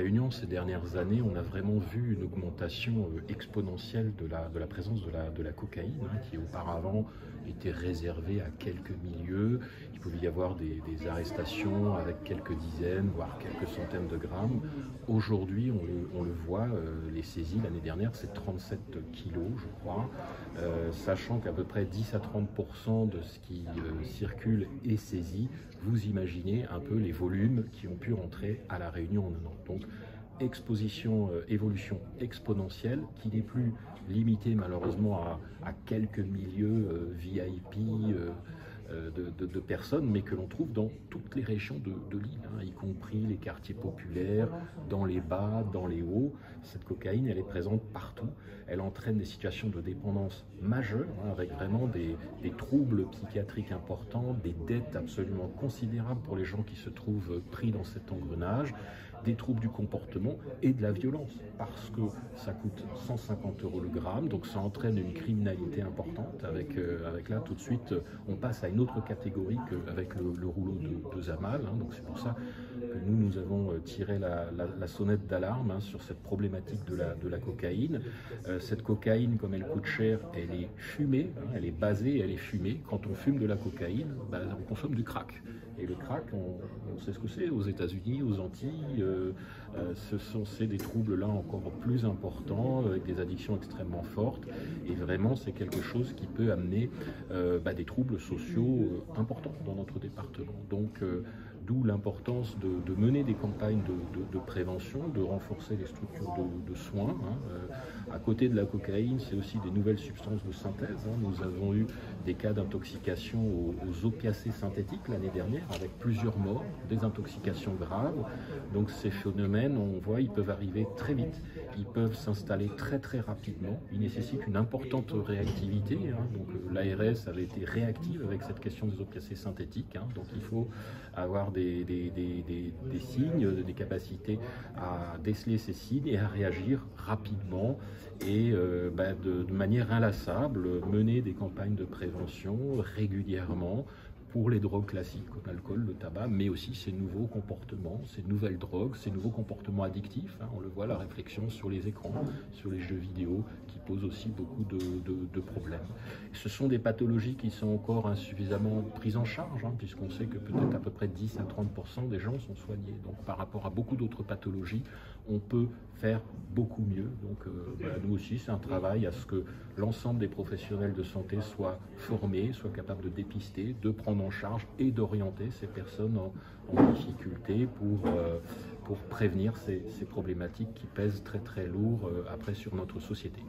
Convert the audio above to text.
Réunion, ces dernières années, on a vraiment vu une augmentation exponentielle de la présence de la cocaïne, hein, qui auparavant était réservée à quelques milieux. Il pouvait y avoir des arrestations avec quelques dizaines, voire quelques centaines de grammes. Aujourd'hui, on le voit, les saisies l'année dernière, c'est 37 kilos, je crois, sachant qu'à peu près 10 à 30% de ce qui circule est saisi. Vous imaginez un peu les volumes qui ont pu rentrer à La Réunion en un an. Donc, évolution exponentielle qui n'est plus limitée malheureusement à quelques milieux VIP de personnes, mais que l'on trouve dans toutes les régions de l'île, hein, y compris les quartiers populaires, dans les bas, dans les hauts. Cette cocaïne, elle est présente partout. Elle entraîne des situations de dépendance majeures, hein, avec vraiment des troubles psychiatriques importants, des dettes absolument considérables pour les gens qui se trouvent pris dans cet engrenage, des troubles du comportement et de la violence, parce que ça coûte 150 € le gramme, donc ça entraîne une criminalité importante. Avec là, tout de suite, on passe à une autre catégorie qu'avec le rouleau de Zamal, hein, donc c'est pour ça que nous avons tiré la sonnette d'alarme, hein, sur cette problématique de la cocaïne. Cette cocaïne, comme elle coûte cher, elle est fumée, hein, elle est basée, elle est fumée. Quand on fume de la cocaïne, on consomme du crack. Et le crack, on sait ce que c'est aux États-Unis, aux Antilles. C'est des troubles là encore plus importants, avec des addictions extrêmement fortes. Et vraiment, c'est quelque chose qui peut amener des troubles sociaux importants dans notre département. Donc, d'où l'importance de mener des campagnes de prévention, de renforcer les structures de soins. Hein. À côté de la cocaïne, c'est aussi des nouvelles substances de synthèse. Hein. Nous avons eu des cas d'intoxication aux opiacés synthétiques l'année dernière, avec plusieurs morts, des intoxications graves. Donc ces phénomènes, on voit, ils peuvent arriver très vite, ils peuvent s'installer très très rapidement. Ils nécessitent une importante réactivité. Hein. Donc l'ARS avait été réactive avec cette question des opiacés synthétiques. Hein. Donc il faut avoir des signes, des capacités à déceler ces signes et à réagir rapidement et de manière inlassable, mener des campagnes de prévention régulièrement pour les drogues classiques comme l'alcool, le tabac, mais aussi ces nouveaux comportements, ces nouvelles drogues, ces nouveaux comportements addictifs. Hein, on le voit, la réflexion sur les écrans, sur les jeux vidéo, qui posent aussi beaucoup de problèmes. Et ce sont des pathologies qui sont encore insuffisamment prises en charge, hein, puisqu'on sait que peut-être à peu près 10 à 30% des gens sont soignés. Donc par rapport à beaucoup d'autres pathologies, on peut faire beaucoup mieux. Donc nous aussi, c'est un travail à ce que l'ensemble des professionnels de santé soient formés, soient capables de dépister, de prendre en charge et d'orienter ces personnes en difficulté pour prévenir ces problématiques qui pèsent très très lourd après sur notre société.